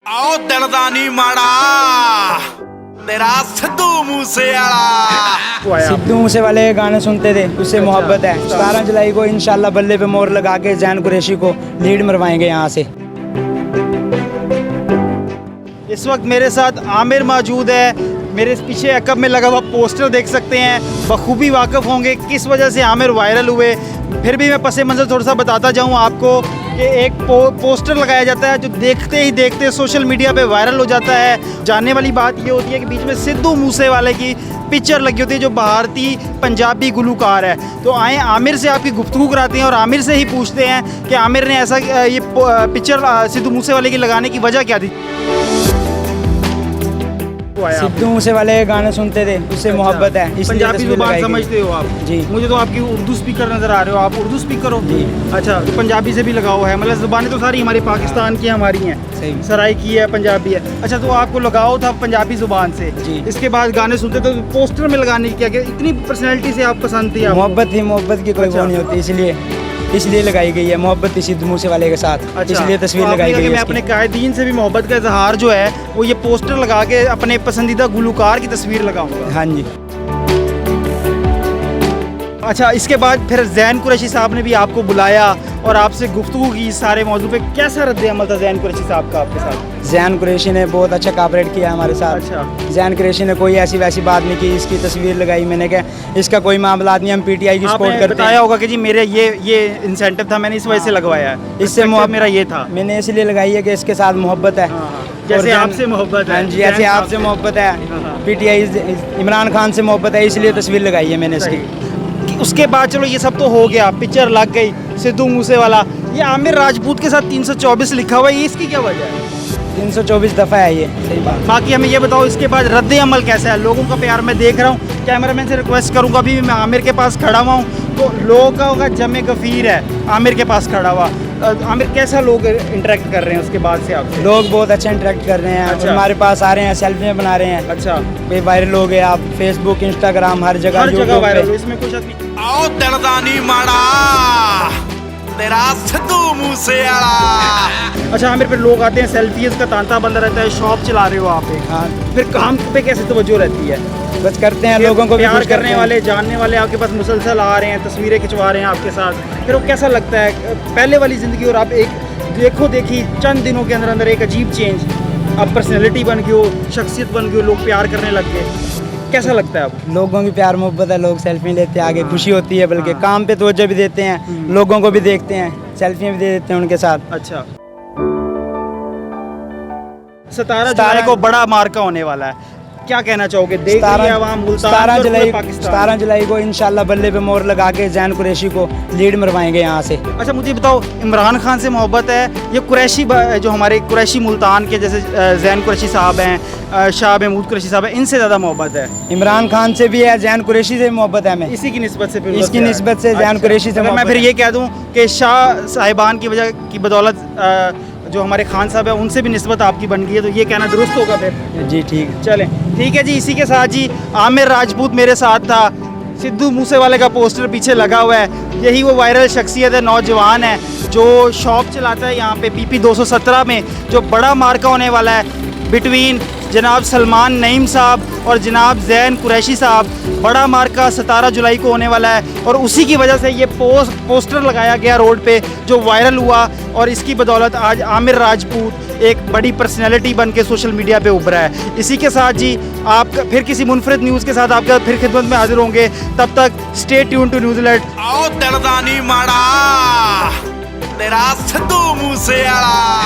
आओ दिलदानी माड़ा तेरा सिद्धू मूसेवाला। सिद्धू मूसे वाले के गाने सुनते थे, उससे मोहब्बत है। 17 जुलाई को इंशाल्लाह बल्ले पे मोर लगा के जैन कुरैशी को लीड मरवाएंगे यहाँ से। इस वक्त मेरे साथ आमिर मौजूद है। मेरे पीछे अकब में लगा हुआ पोस्टर देख सकते हैं। बखूबी वाकिफ़ होंगे किस वजह से आमिर वायरल हुए। फिर भी मैं पस मंज़र थोड़ा सा बताता जाऊँ आपको कि एक पोस्टर लगाया जाता है जो देखते ही देखते सोशल मीडिया पे वायरल हो जाता है। जानने वाली बात ये होती है कि बीच में सिद्धू मूसेवाले की पिक्चर लगी होती है जो भारतीय पंजाबी गुलूकार है। तो आए आमिर से आपकी गुफ्तगू कराते हैं और आमिर से ही पूछते हैं कि आमिर ने ऐसा ये पिक्चर सिद्धू मूसेवाले की लगाने की वजह क्या थी। सिद्धू मूसे वाले के गाने सुनते थे, उससे मोहब्बत है, इसलिए पंजाबी तस्वीर जुबान लगाई गई। समझते हो आप? जी। मुझे तो आपकी उर्दू स्पीकर नज़र आ रहे हो। आप उर्दू स्पीकर हो? जी। अच्छा, तो पंजाबी से भी लगा हुआ है। मतलब ज़ुबानें तो सारी हमारी पाकिस्तान की हमारी हैं। सही। सराय की है, पंजाबी है। अच्छा, तो आपको लगाओ था पंजाबी ज़ुबान से। जी। इसके बाद गाने सुनते तो पोस्टर में लगाने की क्या इतनी पर्सनैलिटी से आप पसंद थी? मोहब्बत थी, मोहब्बत की कोई वो नहीं होती, इसलिए लगाई गई है। मोहब्बत थी सिद्धू मूसे वाले के साथ, इसलिए तस्वीर लगाई गई है। मैं अपने कायदीन से भी मोहब्बत का इजहार जो है वो ये पोस्टर लगा के अपने पसंदीदा गुलूकार की तस्वीर लगाऊंगा। हाँ जी। अच्छा, इसके बाद फिर जैन कुरैशी साहब ने भी आपको बुलाया और आपसे गुफ्तगू की सारे मौजू पे। कैसा रद्द अमल था जैन कुरैशी साहब का आपके साथ? जैन कुरैशी ने बहुत अच्छा कोऑपरेट किया हमारे साथ। अच्छा। जैन कुरैशी ने कोई ऐसी वैसी बात नहीं की, इसकी तस्वीर लगाई। मैंने कहा इसका कोई मामला नहीं, हम पीटीआई की सपोर्ट आपने करते बताया हैं। होगा कि जी मेरे ये इंसेंटिव था, मैंने इस वजह से लगवाया है। इससे Perspective मेरा ये था। मैंने इसलिए लगाई है कि इसके साथ मोहब्बत है। जैसे और आपसे मोहब्बत है। हाँ जी, जैसे जैन आपसे साहब मोहब्बत हाँ। है, पीटीआई इमरान खान से मोहब्बत है, इसलिए तस्वीर लगाई है मैंने इसकी। उसके बाद चलो ये सब तो हो गया, पिक्चर लग गई सिद्धू मूसेवाला। ये आमिर राजपूत के साथ 324 लिखा हुआ है, ये इसकी क्या वजह है? 324 दफ़ा है ये। सही बात। बाकी हमें ये बताओ इसके बाद रद्द अमल कैसा है? लोगों का प्यार मैं देख रहा हूँ। कैमरामैन से रिक्वेस्ट करूँगा, अभी मैं आमिर के पास खड़ा हुआ हूँ तो लोगों का होगा जमे गफ़ीर है आमिर के पास खड़ा हुआ। आमिर कैसा लोग इंटरेक्ट कर रहे हैं उसके बाद से आपसे? लोग बहुत अच्छा इंटरेक्ट कर रहे हैं। अच्छा। हमारे पास आ रहे हैं, सेल्फियाँ बना रहे हैं। अच्छा, ये वायरल हो गए आप, फेसबुक, इंस्टाग्राम, हर जगह हर जगह YouTube वायरल हो, पे। इसमें कोई शक नहीं। आओ दिलदानी माड़ा तेरा सिद्धू मूसेवाला। अच्छा आमिर, फिर लोग आते हैं, सेल्फीज का तांता बंदा रहता है, शॉप चला रहे हो आप एक। हाँ, फिर काम पे कैसे तवज्जो रहती है? बस करते हैं, लोगों को भी प्यार खुश करते करने हैं। वाले, जानने वाले आपके पास मुसलसल आ रहे हैं, तस्वीरें खिंचवा रहे हैं आपके साथ। फिर वो कैसा लगता है पहले वाली ज़िंदगी और आप एक देखो देखी चंद दिनों के अंदर अंदर एक अजीब चेंज, अब पर्सनैलिटी बन गई हो, शख्सियत बन गई हो, लोग प्यार करने लग गए। कैसा लगता है अब? लोगों की प्यार मोहब्बत है, लोग सेल्फी लेते हैं, आगे खुशी होती है, बल्कि हाँ। काम पे तवज्जो भी देते हैं, लोगों को भी देखते हैं, सेल्फियाँ भी दे देते हैं उनके साथ। अच्छा, 17 जुलाई को बड़ा मार्का होने वाला है, क्या कहना चाहोगे? देख रही है आवाम, मुल्तान और पूरे पाकिस्तान। 17 जुलाई को इंशाल्लाह बल्ले पे मोर लगा के जैन कुरैशी को लीड मरवाएंगे यहाँ से। अच्छा, मुझे बताओ, इमरान खान से मोहब्बत है, ये कुरैशी जो हमारे कुरैशी मुल्तान के जैसे जैन कुरैशी साहब हैं, शाह महमूद कुरैशी साहब हैं, इनसे ज़्यादा मोहब्बत है? इमरान खान से भी है, जैन कुरैशी से भी मोहब्बत है हमें। इसी की निस्बत से फिर इसकी निस्बत से जैन कुरैशी से अगर मैं मोहब्बत फिर है। ये कह दूं कि शाह साहिबान की वजह की बदौलत जो हमारे खान साहब हैं उनसे भी निस्बत आपकी बन गई है, तो ये कहना दुरुस्त होगा फिर? जी ठीक। चलें, ठीक है जी। इसी के साथ जी आमिर राजपूत मेरे साथ था। सिद्धू मूसेवाले का पोस्टर पीछे लगा हुआ है। यही वो वायरल शख्सियत है, नौजवान है जो शॉप चलाता है यहाँ पे PP 217 में, जो बड़ा मार्का होने वाला है बिटवीन जनाब सलमान नईम साहब और जनाब जैन कुरैशी साहब। बड़ा मार्का 17 जुलाई को होने वाला है और उसी की वजह से ये पोस्टर लगाया गया रोड पे जो वायरल हुआ, और इसकी बदौलत आज आमिर राजपूत एक बड़ी पर्सनैलिटी बन के सोशल मीडिया पे उभरा है। इसी के साथ जी आप फिर किसी मुनफरिद न्यूज़ के साथ आपका फिर खिदमत में हाजिर होंगे। तब तक stay tune to news alert. आओ दिलदानी माड़ा तेरा सिद्धू मूसेवाला।